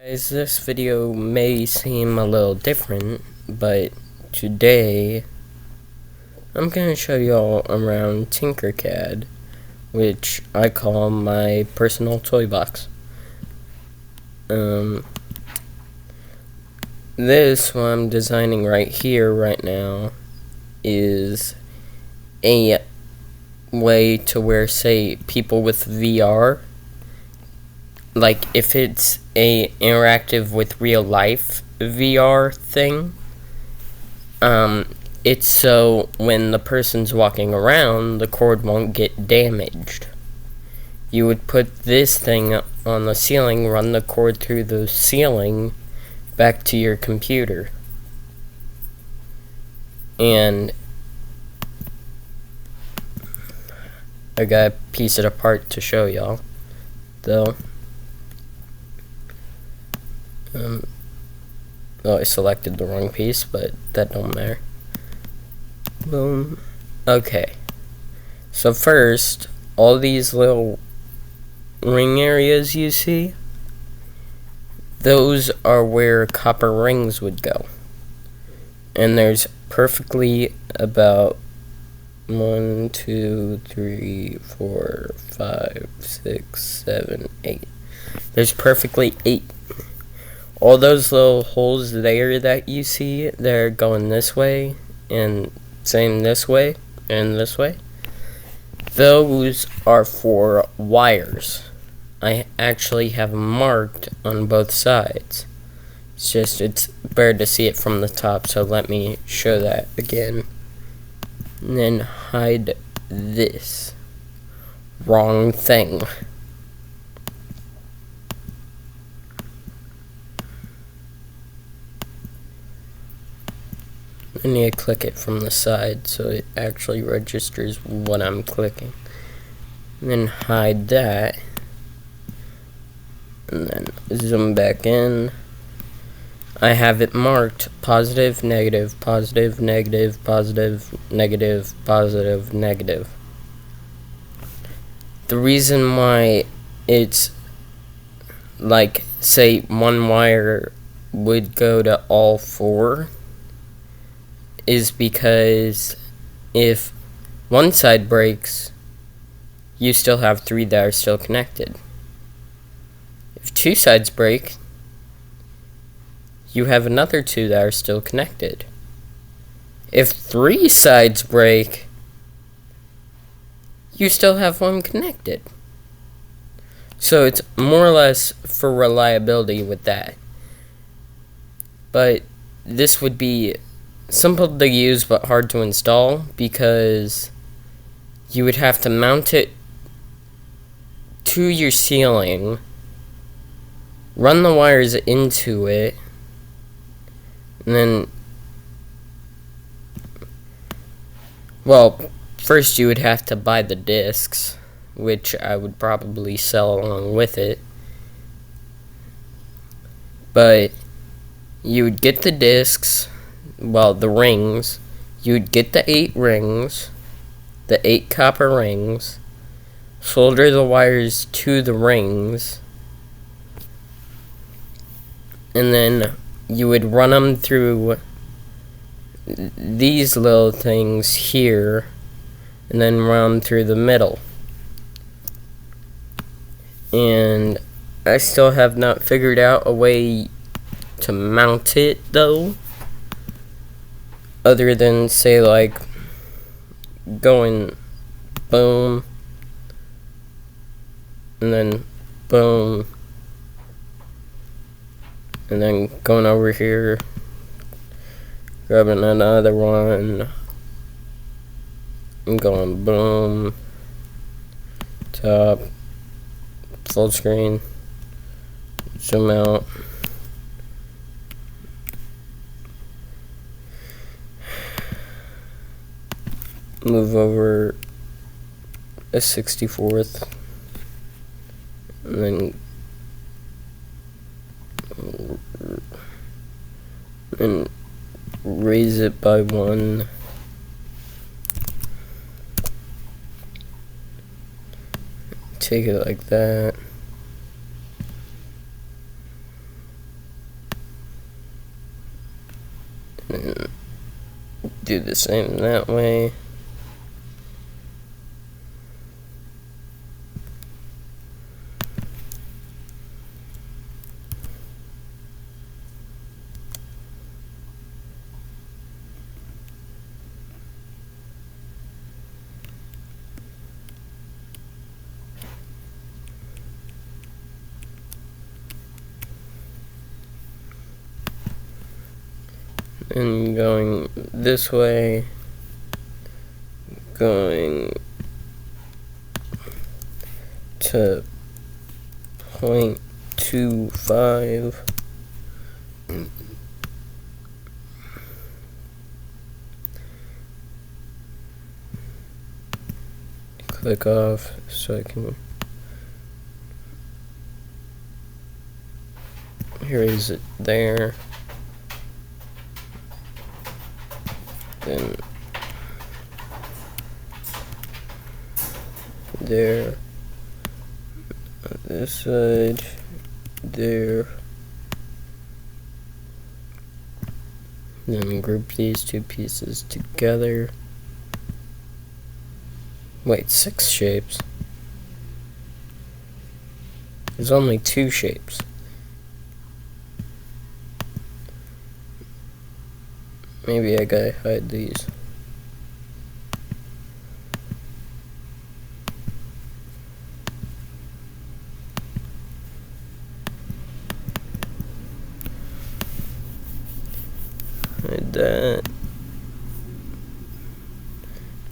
Guys, this video may seem a little different, but today I'm going to show y'all around Tinkercad, which I call my personal toy box. This what I'm designing right here, right now, is a way to where, say, people with VR, like if it's a interactive with real life VR thing, it's so when the person's walking around, the cord won't get damaged. You would put this thing on the ceiling, run the cord through the ceiling back to your computer. And I gotta piece it apart to show y'all, though. Oh, I selected the wrong piece, but that don't matter. Boom. Okay. So first, all these little ring areas you see, those are where copper rings would go. And there's perfectly about 1, 2, 3, 4, 5, 6, 7, 8. There's perfectly 8. All those little holes there that you see, they're going this way, and same this way, and this way. Those are for wires. I actually have them marked on both sides. It's just, it's better to see it from the top, so let me show that again. And then hide this. Wrong thing. I need to click it from the side so it actually registers what I'm clicking. And then hide that. And then zoom back in. I have it marked positive, negative, positive, negative, positive, negative, positive, negative. The reason why it's like, say, one wire would go to all 4 is because if one side breaks, you still have 3 that are still connected. If 2 sides break, you have another 2 that are still connected. If 3 sides break, you still have 1 connected. So it's more or less for reliability with that. But this would be simple to use but hard to install because you would have to mount it to your ceiling, run the wires into it, and then, well, first you would have to buy the discs, which I would probably sell along with it, but you would get the discs, well, the rings. You'd get the 8 rings, the 8 copper rings, solder the wires to the rings, and then you would run them through these little things here, and then run through the middle. And I still have not figured out a way to mount it, though. Other than, say, like, going boom, and then boom, and then going over here, grabbing another one, and going boom, top, full screen, zoom out. Move over a 64th, and then raise it by 1. Take it like that. And do the same that way. And going this way, going to 0.25. Click off so I can erase it there. Then there, this side, there. Then group these two pieces together. Wait, 6 shapes? There's only 2 shapes. Maybe I gotta hide these. Hide that.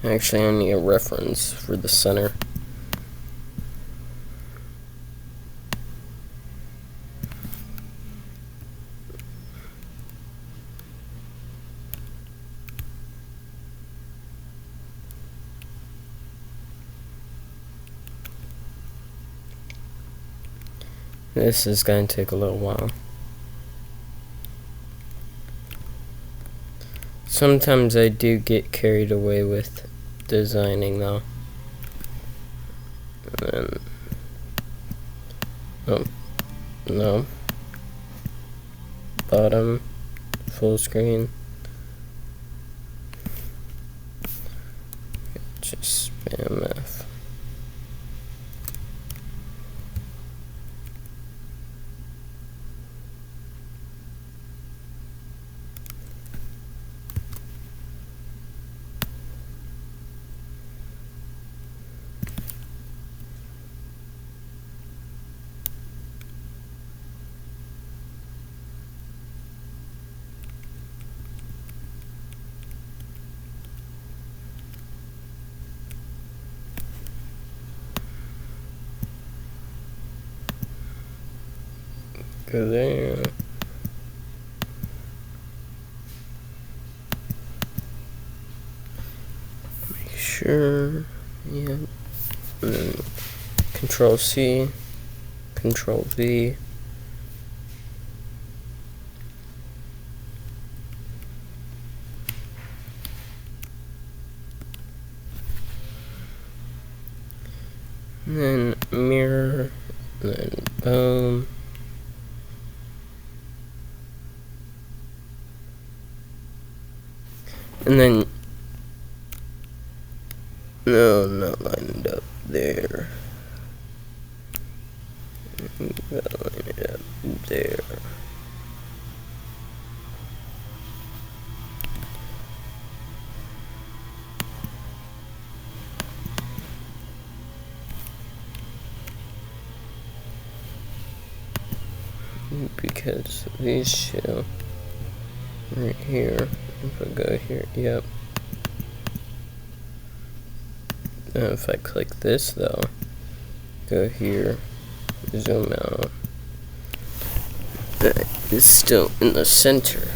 Actually, I need a reference for the center. This is going to take a little while. Sometimes I do get carried away with designing though. And then, oh, no. Bottom, full screen. Just spam F. Go there. Make sure, yeah. And then Control C, Control V. And then mirror, and then boom. And then, no, not lined up there. Line it up there. Because these two right here, if I go here, yep. Now if I click this though, go here, zoom out, that is still in the center.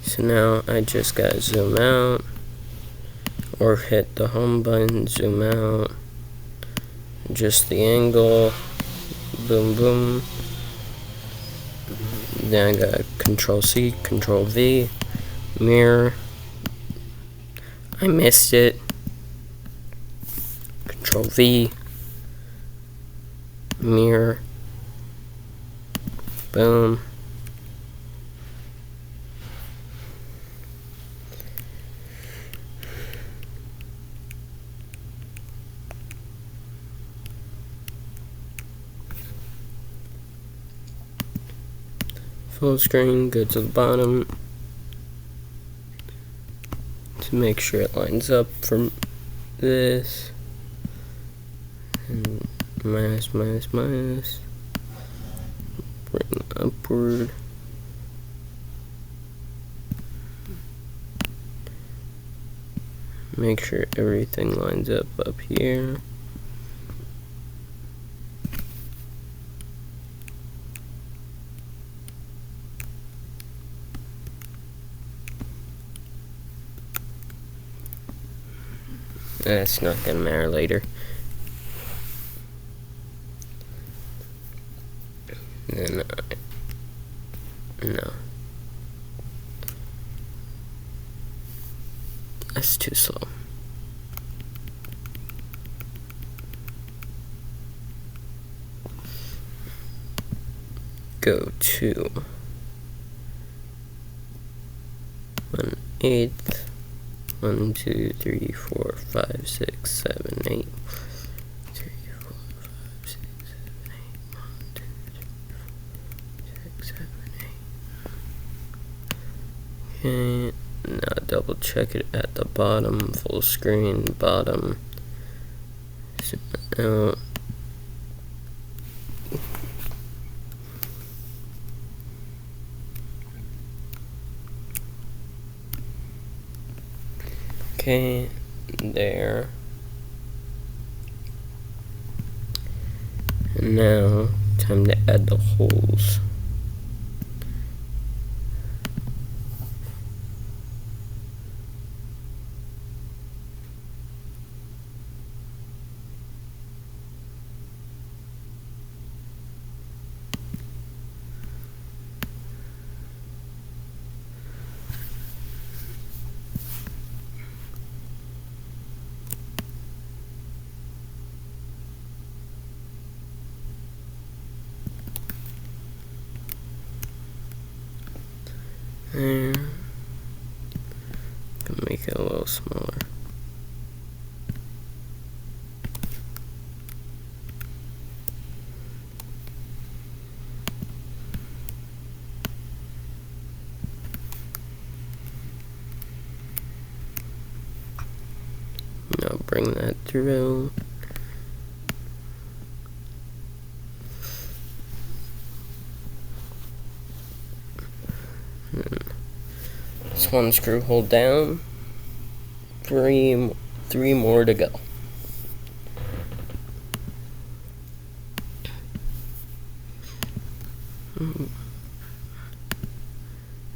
So now I just gotta zoom out, or hit the home button, zoom out, adjust the angle, boom boom. Then I got Control C, Control V, mirror. I missed it. Control V, mirror, boom. full screen, go to the bottom to make sure it lines up from this, and minus, bring upward. Make sure everything lines up here. That's not gonna matter later. And then no. That's too slow. Go to 1/8. 1, 2, 3, 4, 5, 6, 7, 8. 3, 4, 5, 6, 7, 8. 1, 2, 3, 4, 6, 7, 8. Okay. Now double check it at the bottom, full screen, bottom. So now okay, there. And now time to add the holes. There. Can make it a little smaller. Now bring that through. This one screw hold down. Three more to go.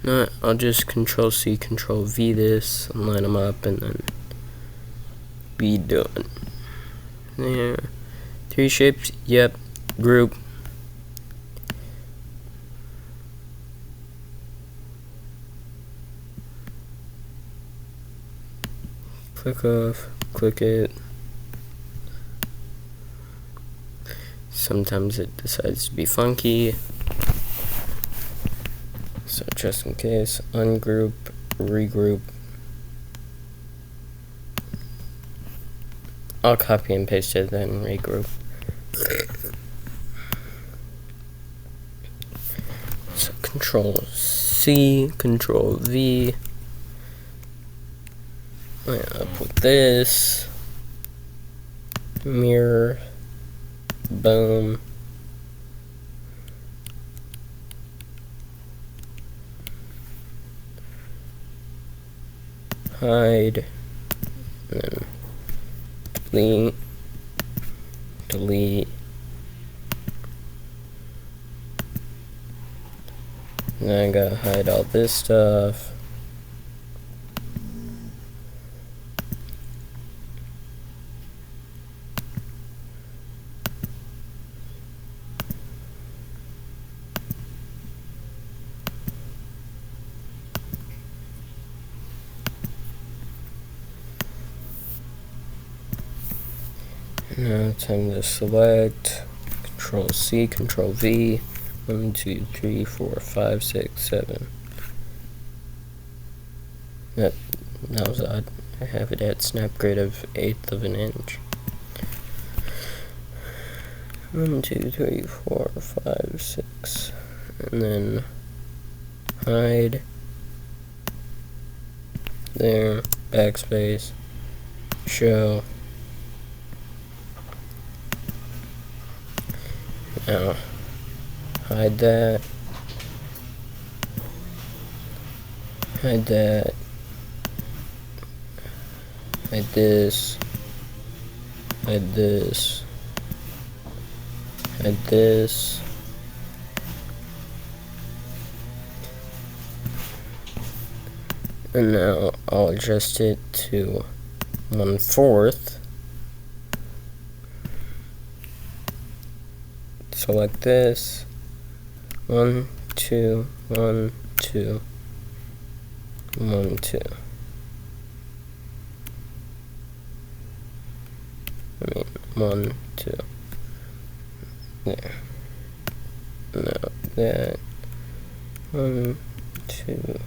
No, I'll just Control C, Control V this, and line them up, and then be done. There. 3 shapes. Yep. Group. Click off, click it. Sometimes it decides to be funky. So just in case, ungroup, regroup. I'll copy and paste it, then regroup. So Control C, Control V. Up with this, mirror, boom, hide, and then delete, and then I gotta hide all this stuff. Now time to select, Control C, Control V, 1, 2, 3, 4, 5, 6, 7. That was odd. I have it at snap grid of 1/8 of an inch. 1, 2, 3, 4, 5, 6, and then hide, there, backspace, show. Now, hide that, hide that, hide this, hide this, hide this. And now I'll adjust it to 1/4. Select this. 1, 2, 1, 2, 1, 2. I mean, 1, 2. There. Now that. 1, 2.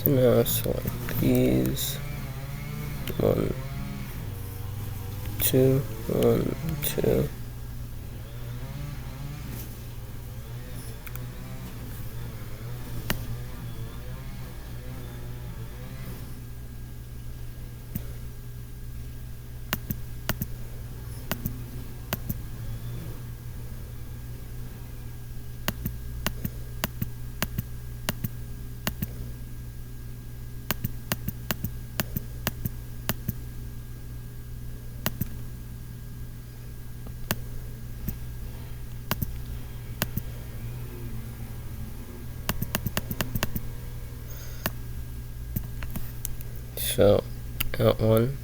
So now select these. 1, 2, 1, 2. So, out 1,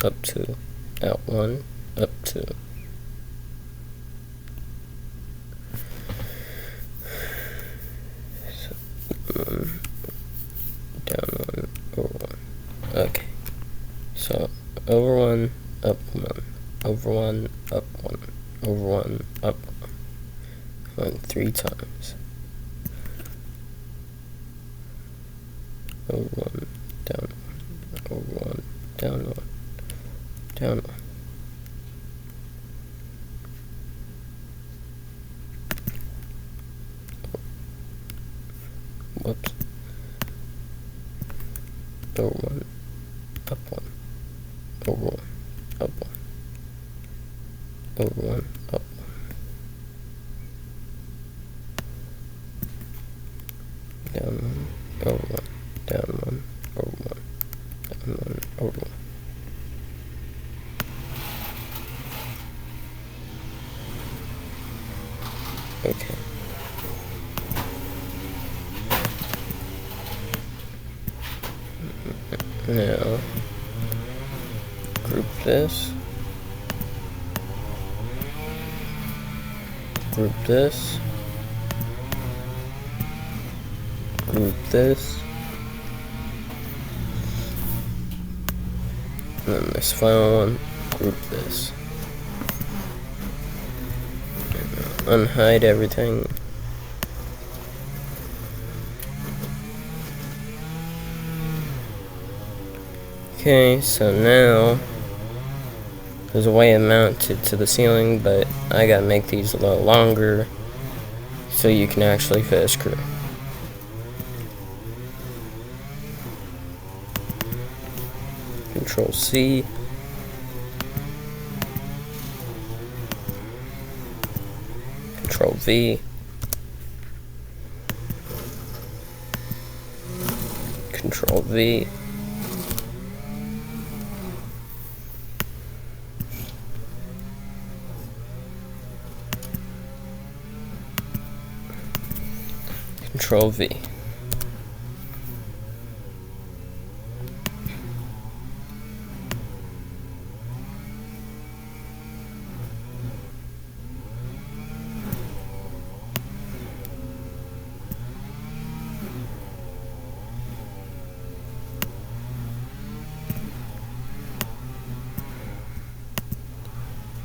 up 2, out 1, up 2. So, down 1, over 1. Okay. So, over 1, up 1, over 1, up 1, over 1, up 1. 3 times. Over 1, down 1. Over 1, down 1, down 1. Whoops. Over 1, up 1, over 1, up 1, over 1, up 1. Down 1, over 1, down 1, over 1. And then over 1. Okay. Now, group this. Group this. Group this. And then this final one, group this. Unhide everything. Okay, so now there's a way to mount it to the ceiling, but I gotta make these a little longer so you can actually fit a screw. Control C. Control V. Control V. Control V.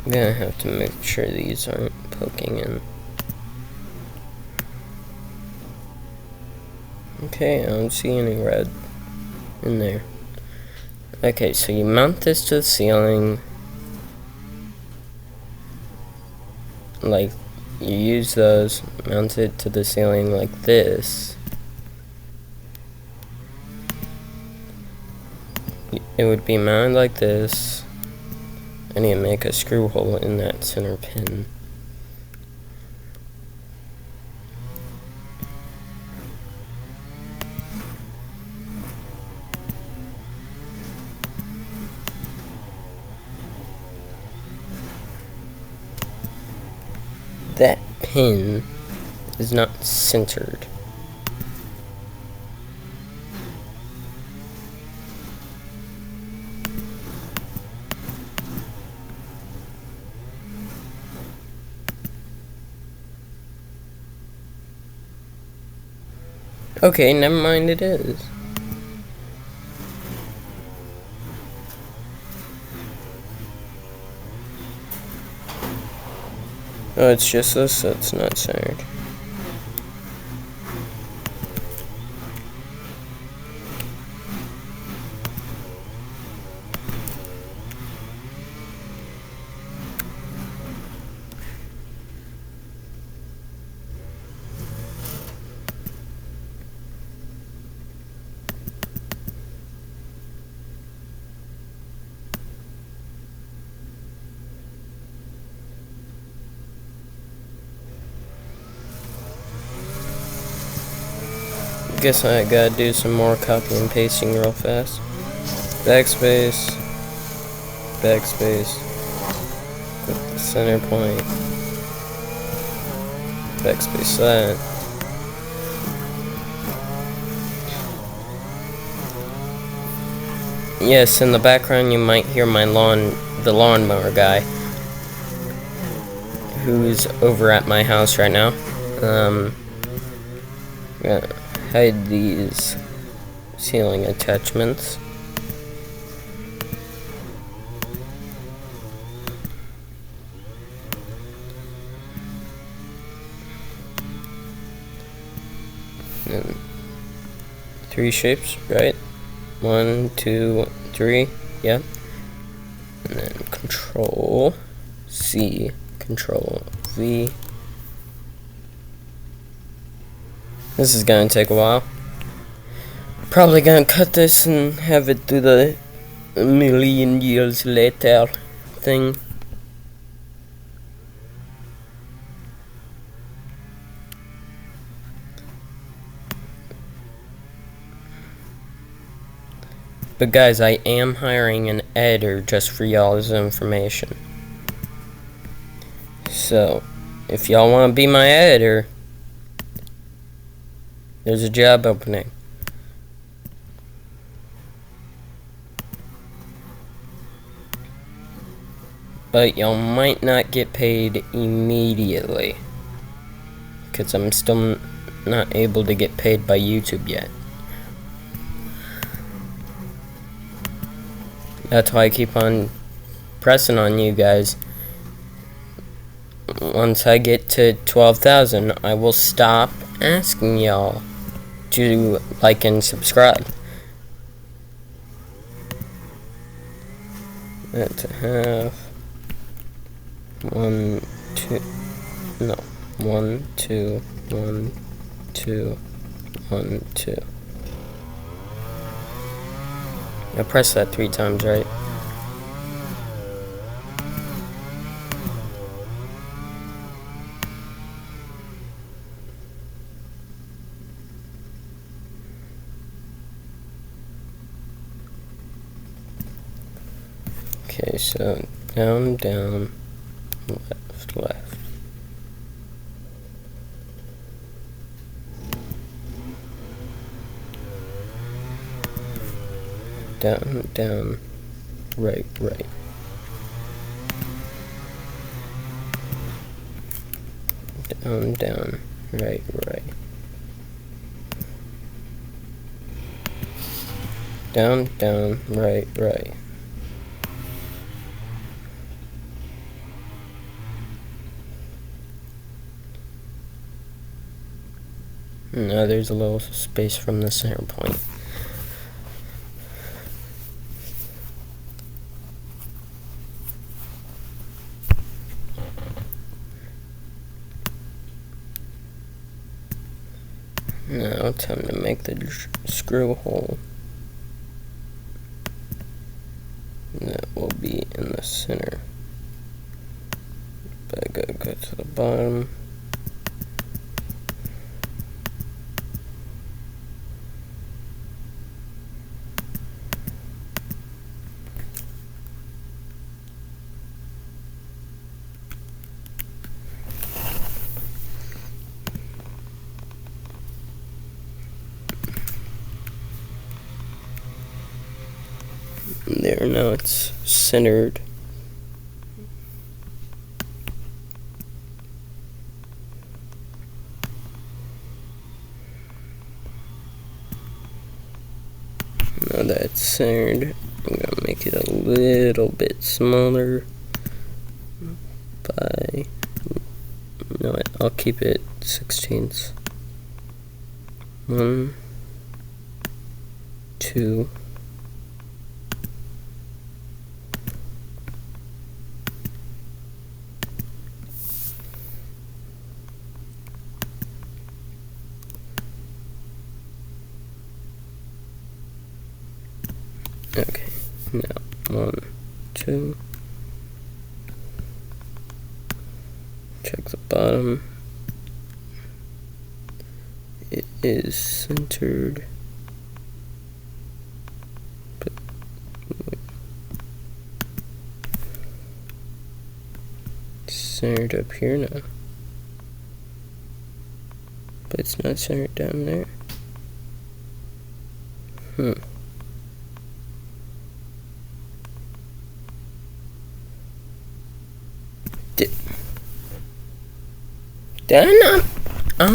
I'm gonna have to make sure these aren't poking in. Okay, I don't see any red in there. Okay, so you mount this to the ceiling. Like, you use those, mount it to the ceiling like this. It would be mounted like this. I need to make a screw hole in that center pin. That pin is not centered. Okay, never mind, it is. Oh, it's just this that's not centered. Guess I gotta do some more copy and pasting real fast. Backspace, backspace, put the center point, backspace that. Yes, in the background you might hear my the lawnmower guy, who's over at my house right now. Gonna hide these ceiling attachments. And 3 shapes, right? 1, 2, 3, yeah. And then Control C, Control V. This is gonna take a while. Probably gonna cut this and have it do the a million years later thing. But guys, I am hiring an editor just for y'all's information. So, if y'all want to be my editor, there's a job opening. But y'all might not get paid immediately, because I'm still not able to get paid by YouTube yet. That's why I keep on pressing on you guys. Once I get to 12,000, I will stop asking y'all to like and subscribe. That's a half. 1, 2, no. 1, 2, 1, 2, 1, 2. I pressed that 3 times, right? Okay, so down, down, left, left. Down, down, right, right. Down, down, right, right. Down, down, right, right. Now there's a little space from the center point. Now time to make the screw hole. That will be in the center. But I gotta go to the bottom. There, now it's centered. Now that it's centered, I'm gonna make it a little bit smaller by, no, I'll keep it 16ths. 1, 2, okay, now 1, 2, check the bottom, it is centered, but it's centered up here now, but it's not centered down there. Did I not? I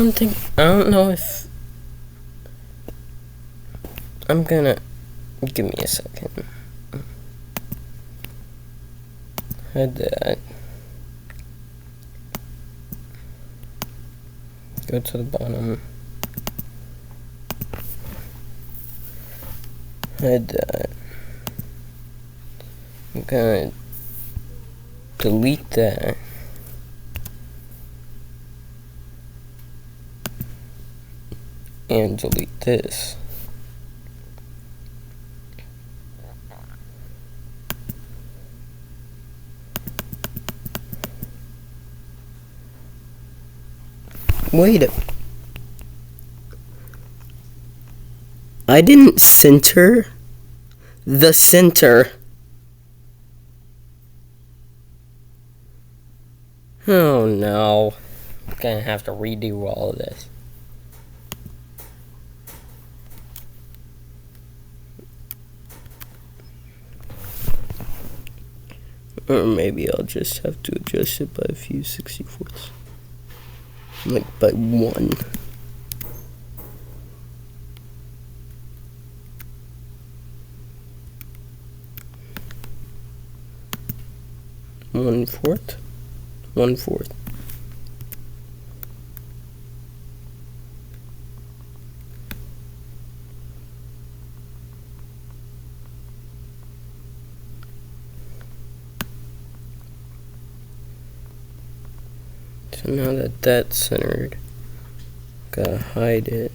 don't know if I'm gonna, give me a second. Hide that. Go to the bottom. Hide that. I'm gonna delete that. And delete this. Wait a... I didn't center the center. Oh no. I'm gonna have to redo all of this. Or maybe I'll just have to adjust it by a few 64ths. Like by 1. One-fourth. 1/4. So now that that's centered, gotta hide it.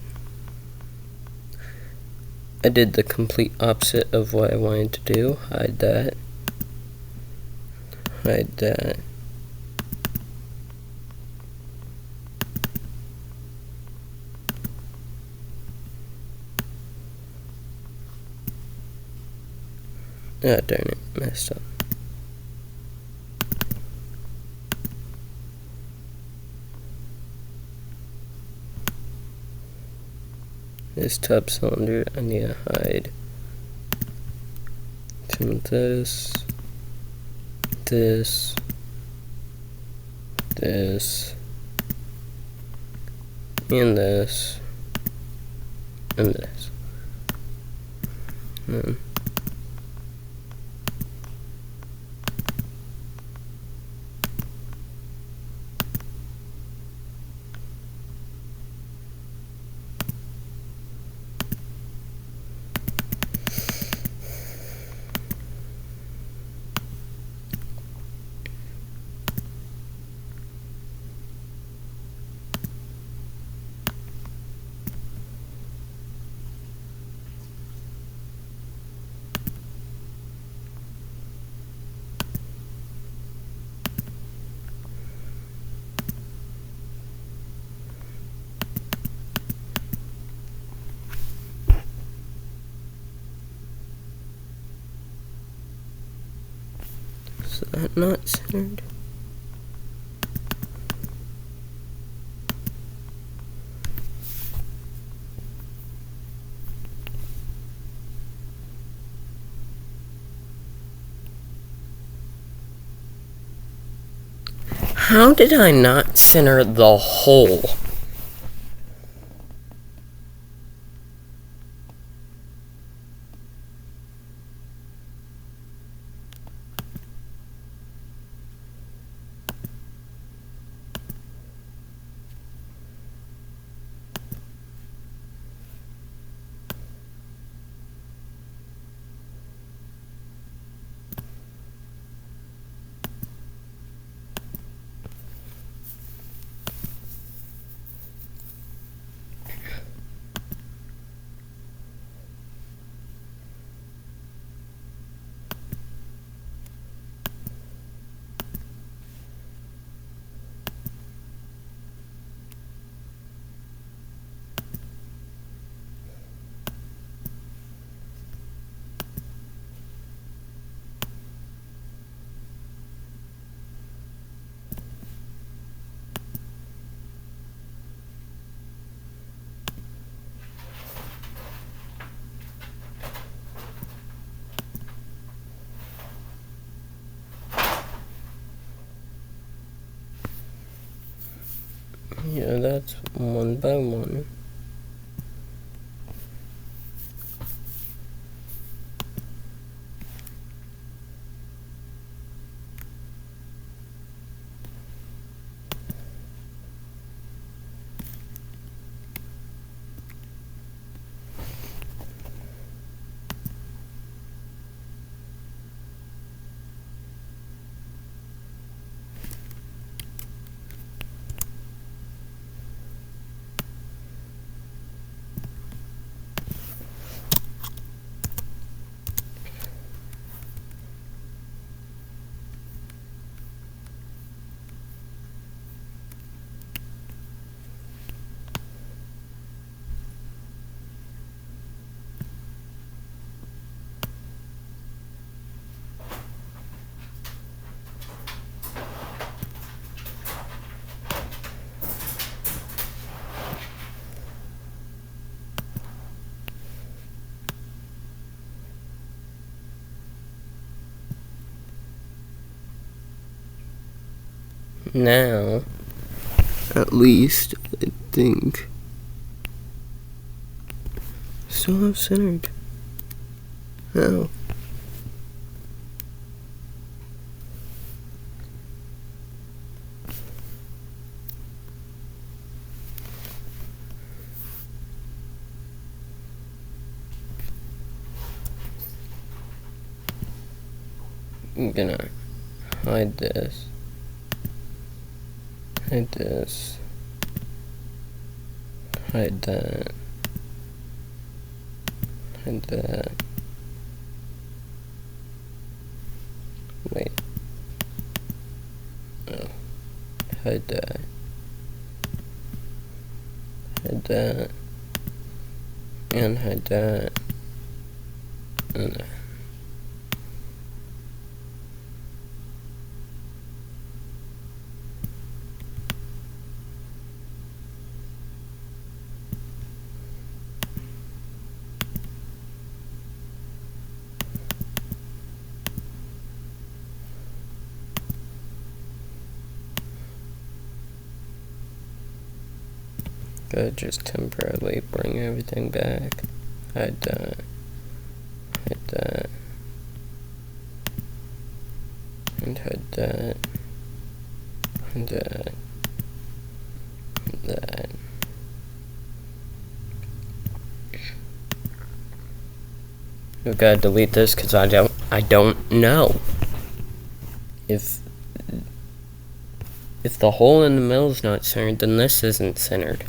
I did the complete opposite of what I wanted to do. Hide that. Hide that. Ah, darn it, messed up. This top cylinder, I need to hide some of this, this, this, and this, and this. that not centered? How did I not center the hole? Yeah, that's one by one. Now, at least, I think. Still have centered. How? I'm gonna hide this. Hide this. Hide that. Hide that. Wait. Oh. Hide that. Hide that. And hide that. And that. Could just temporarily bring everything back. Hide that. Hide that. And hide that. And that. And that. We gotta delete this because I don't know if the hole in the middle is not centered, then this isn't centered.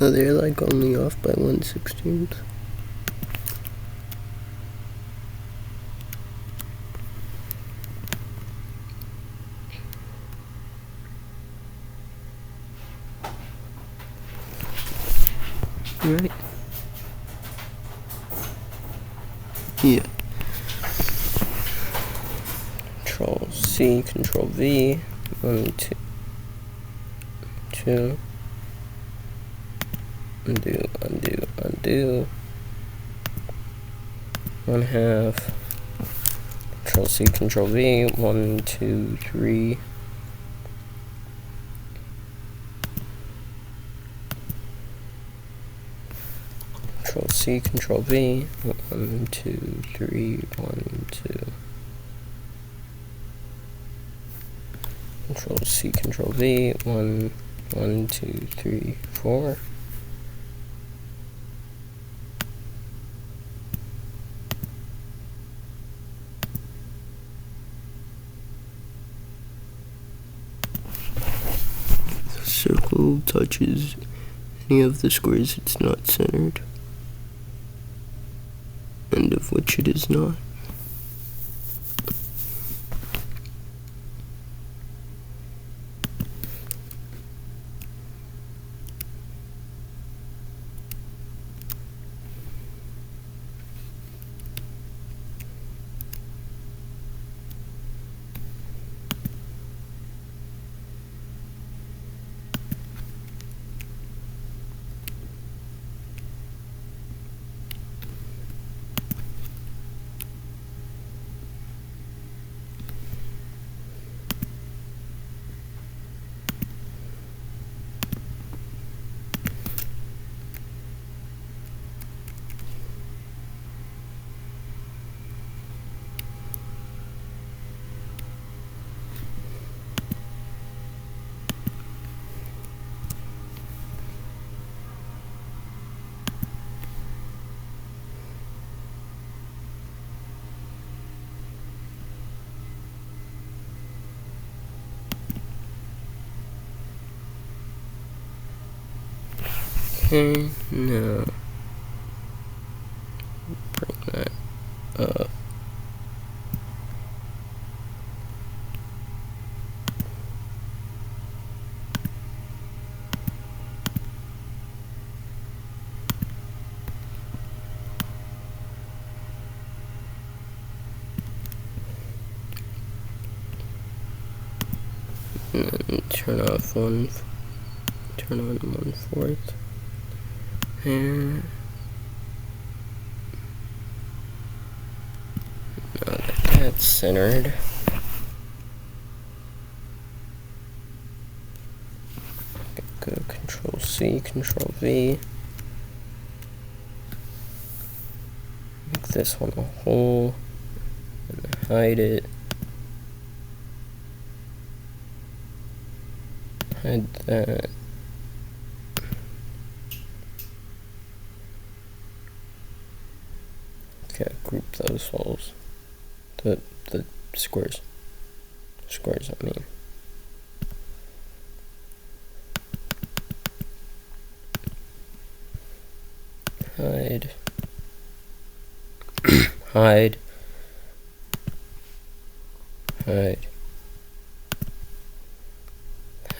So they're like only off by 1/16. Right? Yeah. Control C, Control V, 1, 2, 2. Undo, undo, undo. 1/2. Control C, Control V, 1, 2, 3. Control C, Control V, 1, 2, 3, 1, 2. Control C, Control V, 1, 1, 2, 3, 4. The circle touches any of the squares it's not centered, and of which it is not. Okay, now bring that up. And then turn on 1/4. And now that that's centered, go Control C, Control V. Make this one a hole and hide it. Hide that. Okay, group those holes. The squares. Squares, I mean. Hide. Hide. Hide.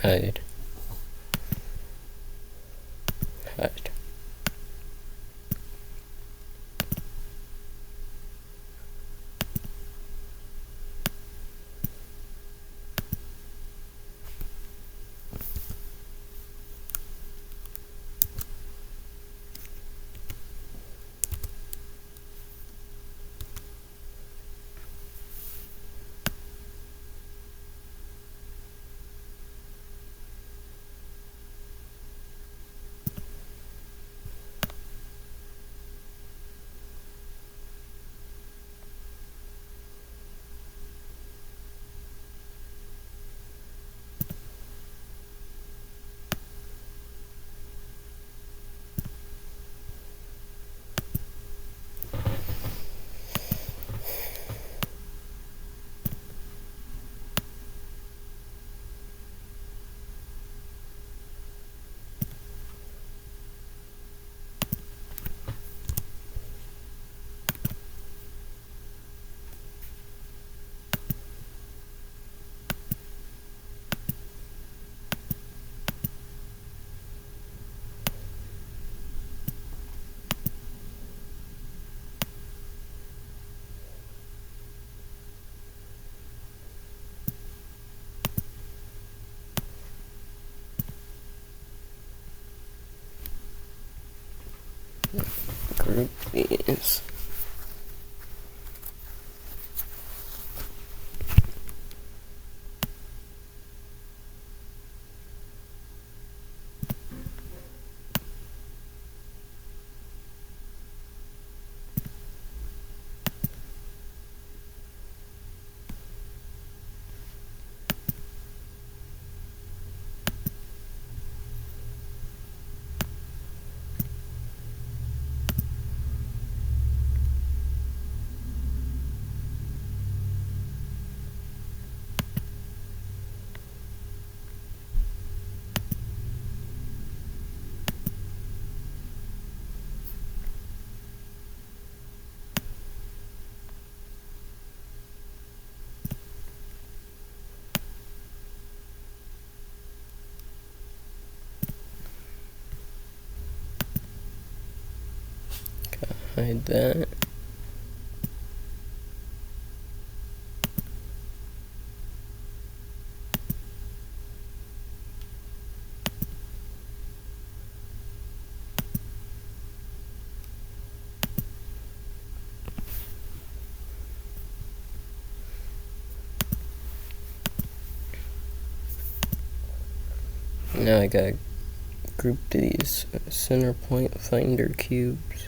Hide. Hide. group these. Hide that. Now I gotta group these center point finder cubes.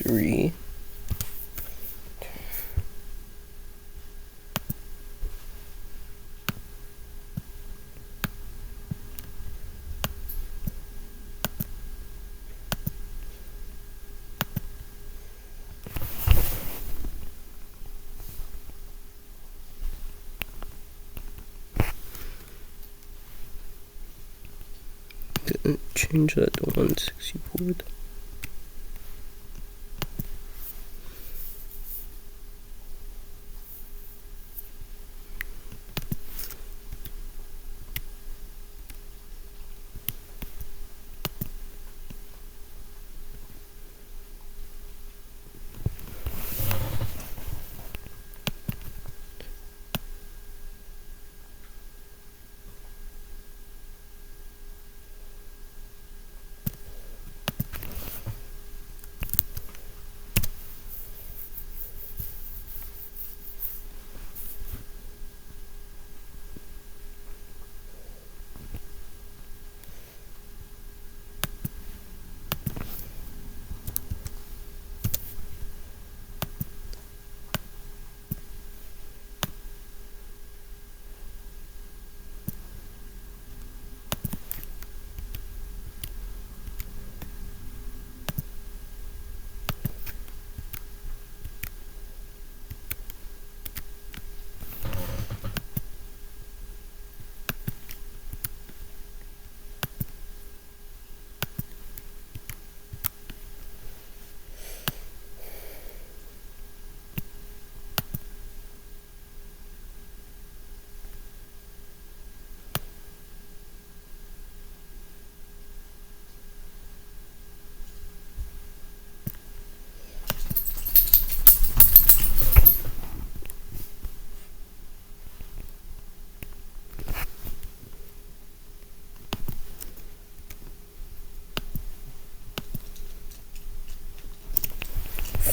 3. Change that to 164.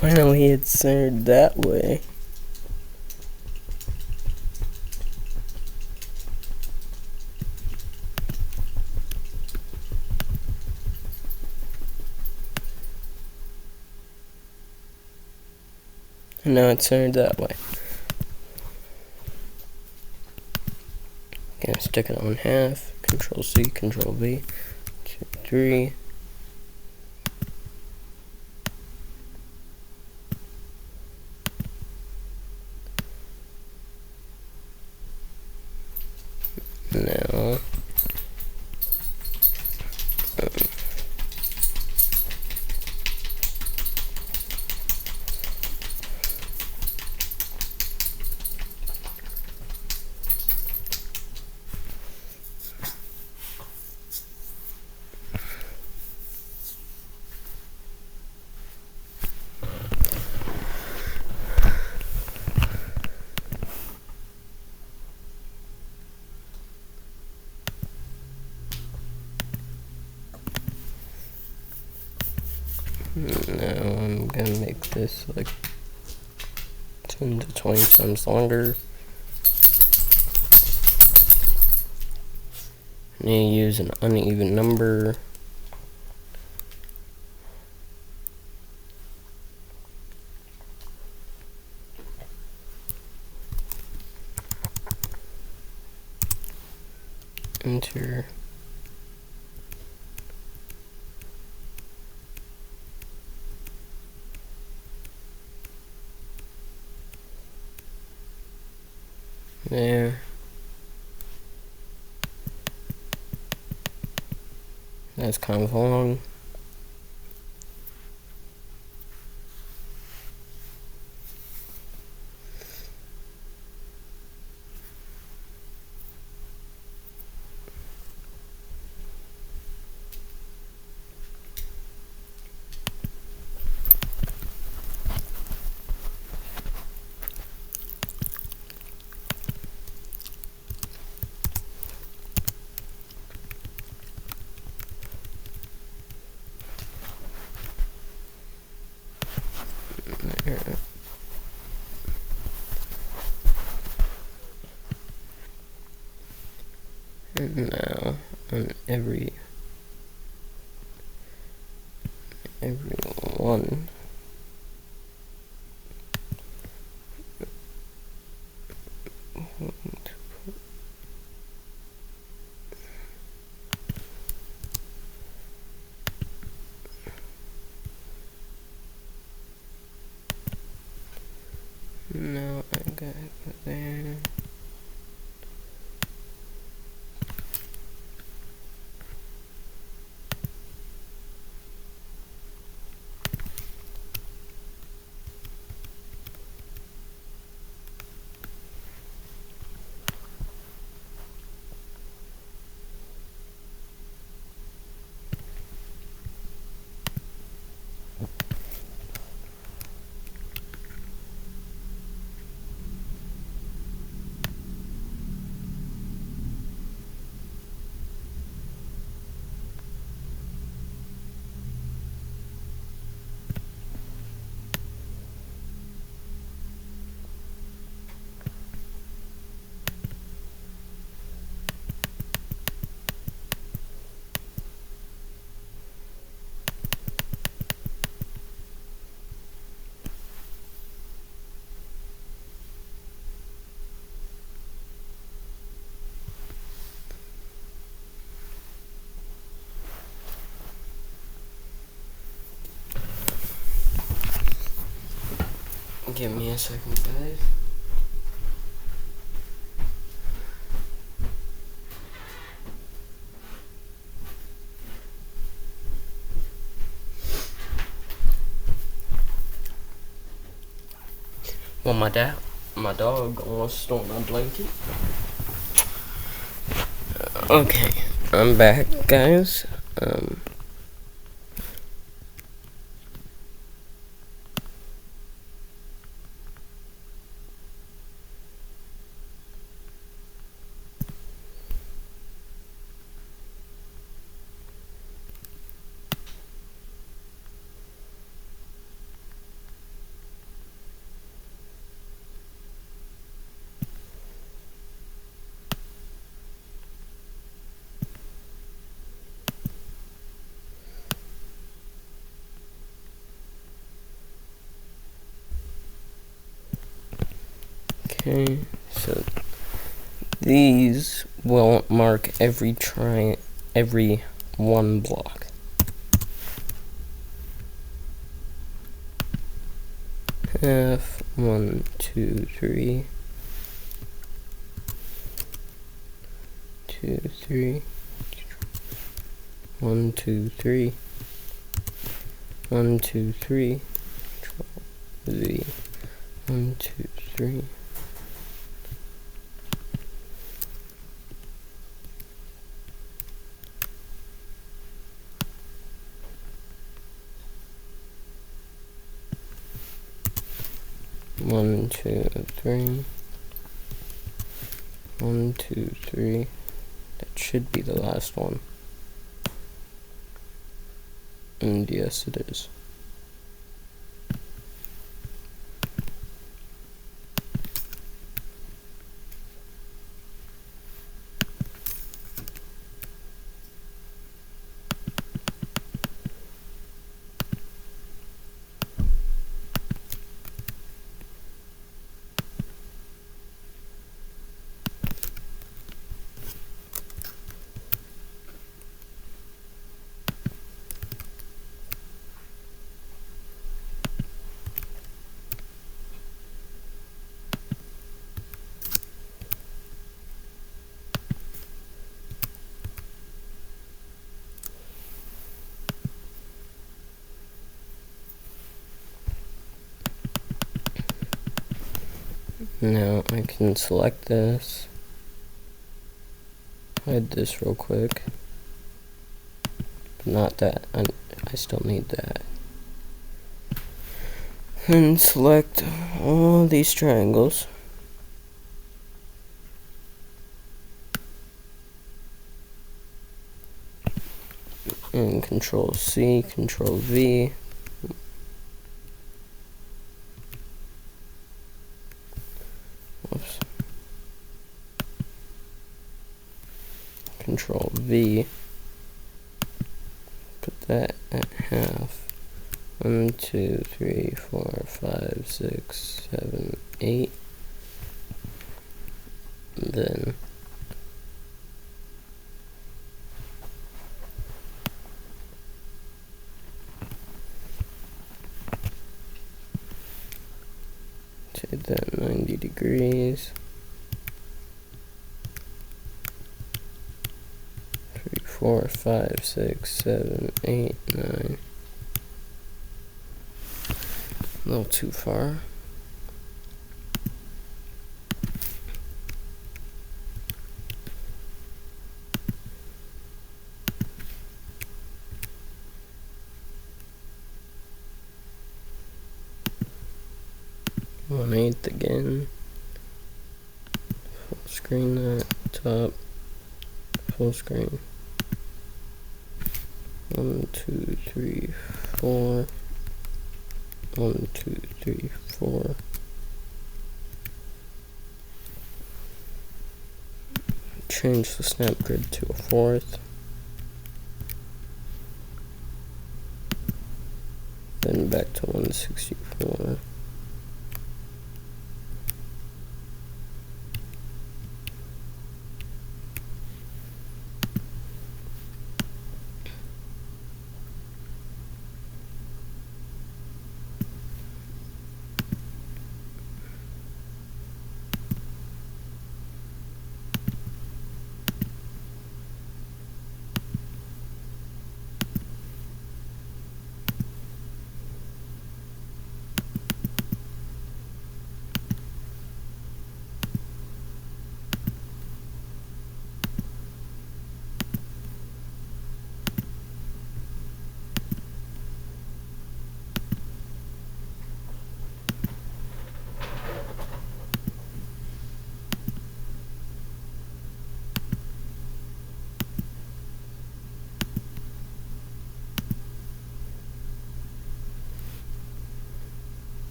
Finally, it's centered that way. And now it's centered that way. Gonna stick it on half. Control C, Control V. 2, 3. Now, I'm gonna make this like 10 to 20 times longer. I need to use an uneven number. Enter. There. That's kind of long. And now on every one, No, I gotta go there. Give me a second, guys. Well, my dog almost stole my blanket. Okay, I'm back, guys. Okay, so these will mark every one block. Half, 1, 2, 3, 2, 3, 1, 2, 3, 1, 2, 3, V, 1, 2, 3. One, two, three. 1, 2, 3. That should be the last one. And yes, it is. Now I can select this, hide this real quick, but not that, I still need that. And select all these triangles. And Control C, Control V. Whoops. Control V. Put that at half. 1, 2, 3, 4, 5, 6, 7, 8. Then rotate that 90 degrees. 3, 4, 5, 6, 7, 8, 9. A little too far. One-eighth again. Full screen that top. Full screen. 1, 2, 3, 4. 1, 2, 3, 4. Change the snap grid to a 4th. Then back to 164.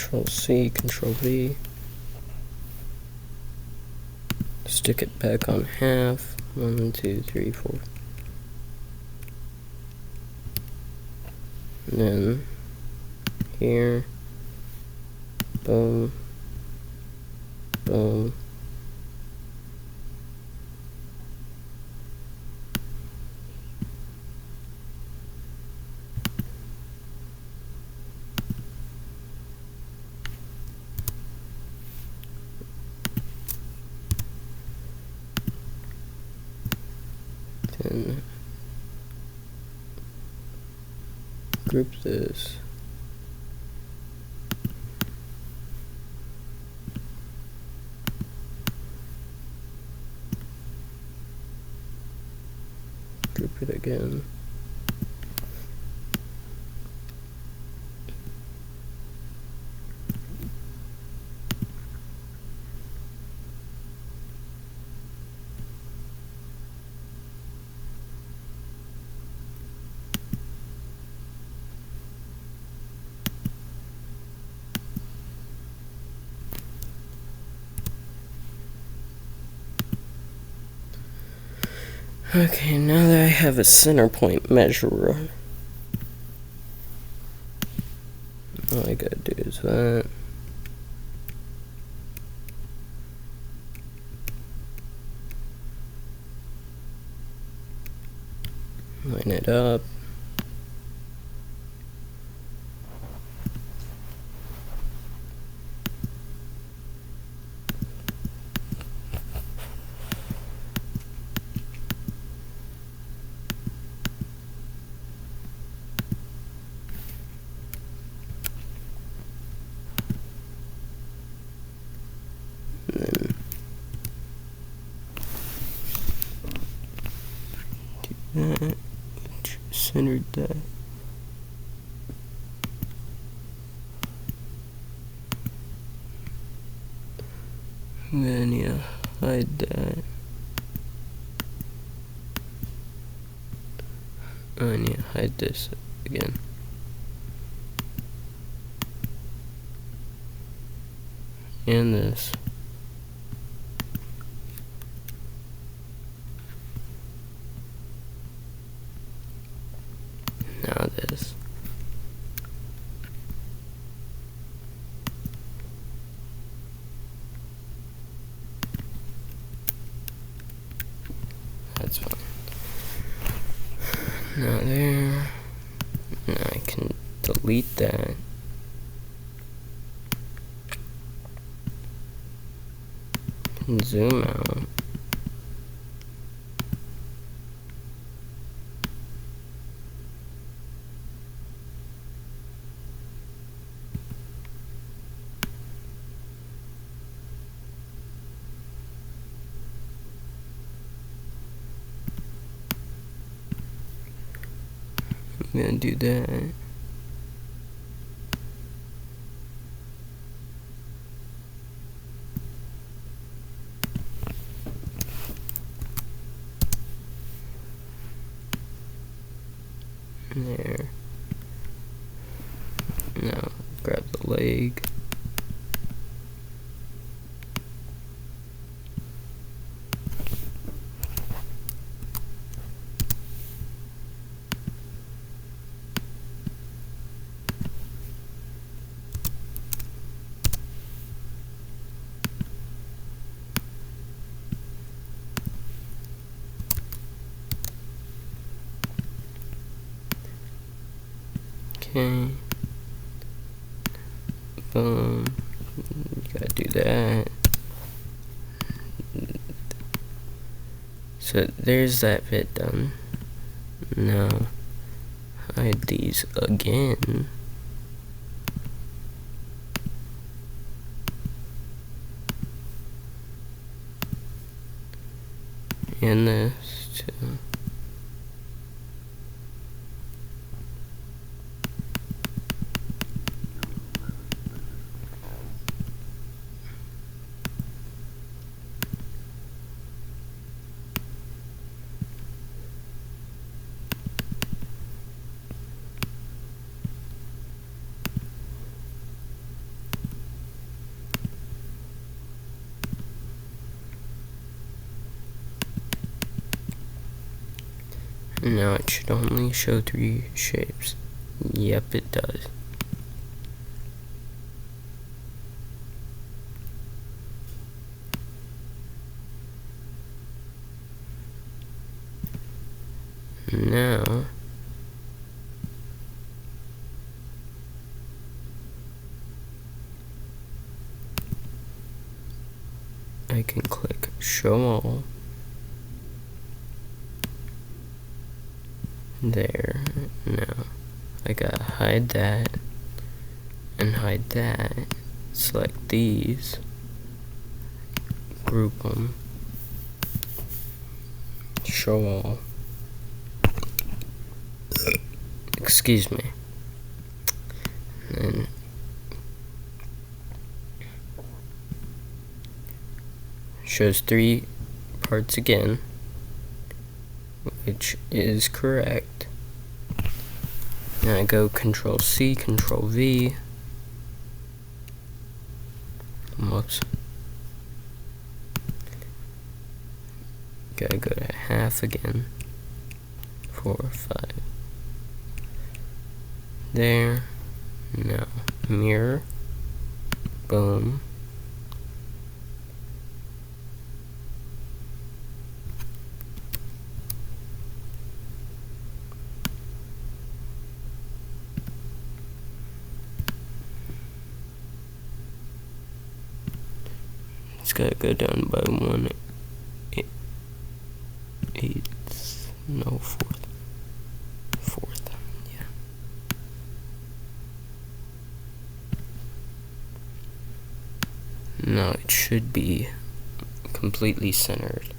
Control C, Control V. Stick it back on half. 1, 2, 3, 4. And then here. Boom. Boom. Then group this. Group it again. Okay, now that I have a center point measurer, all I gotta do is that. Line it up. Centered that. And then yeah, hide that. And yeah, hide this again. And this. Now this. That's fine. Now there. Now I can delete delete that. And zoom out. I'm gonna do that. There. Now grab the leg. Okay. Boom. You gotta do that. So there's that bit done. Now hide these again. And this too. Now it should only show 3 shapes. Yep, it does. Now I can click show all. There. Now I gotta hide that and hide that. Select these, group them, show all. Excuse me. And shows 3 parts again, which is correct. Now I go Control C, Control V. Whoops. Gotta go to half again. 4, 5. There. Now mirror. Boom. It's gotta go down by 1/8. No, 4th. Yeah. Now it should be completely centered.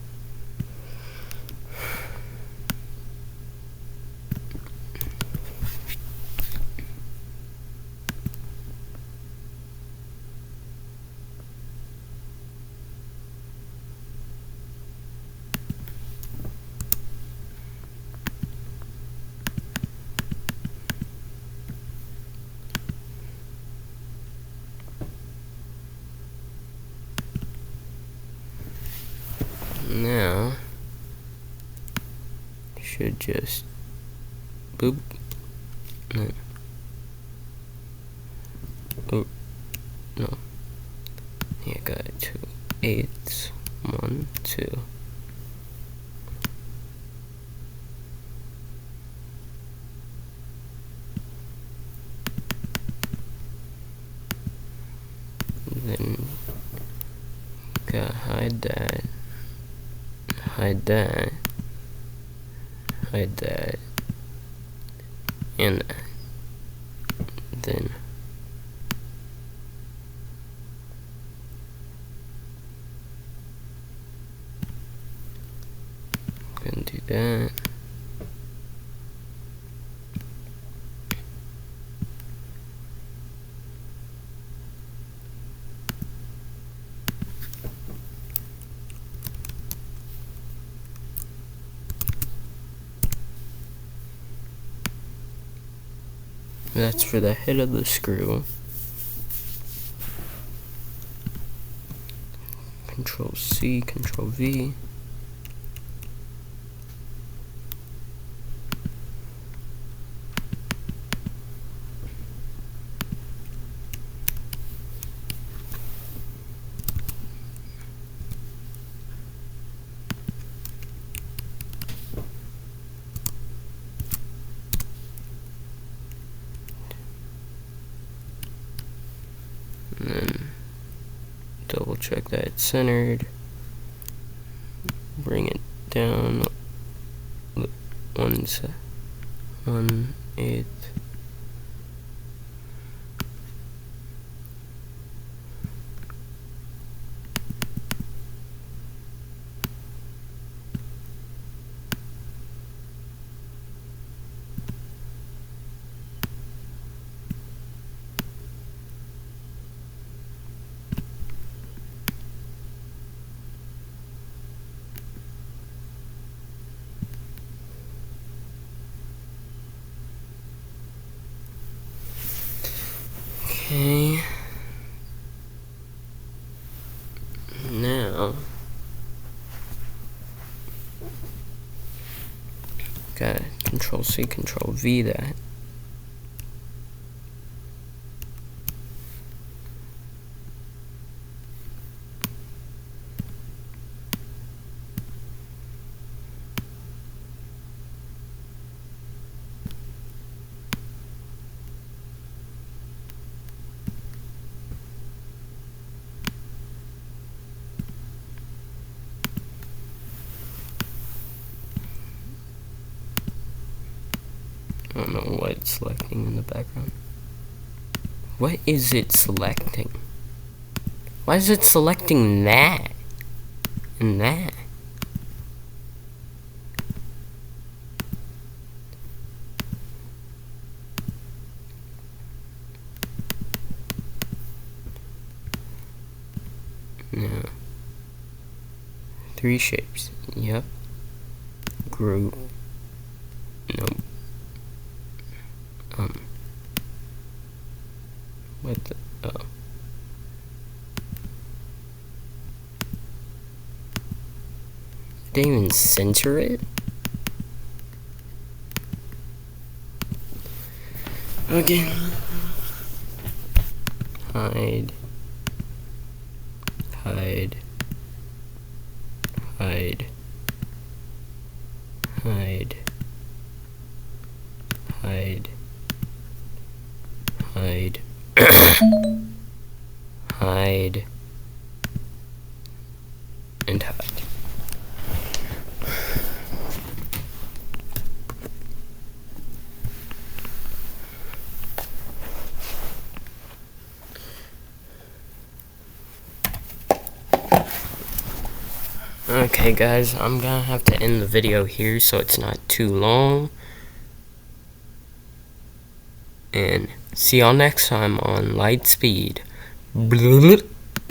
Now should just boop. No. Oh no. Yeah, got it. 2/8. 1, 2. hide that, and that. Then I'm gonna do that. That's for the head of the screw. Control C, Control V. And then double check that it's centered. Bring it down 1/8. Okay. Now, gotta Control C, Control V that. I don't know what it's selecting in the background. What is it selecting? Why is it selecting that and that? No. 3 shapes. Yep. Group. Nope. What the? Oh. Didn't even center it? Okay. Hide. Hide. Hide. Hide. Hide. Hide. Hide. And hide. Okay guys, I'm gonna have to end the video here so it's not too long. And see y'all next time on Lightspeed.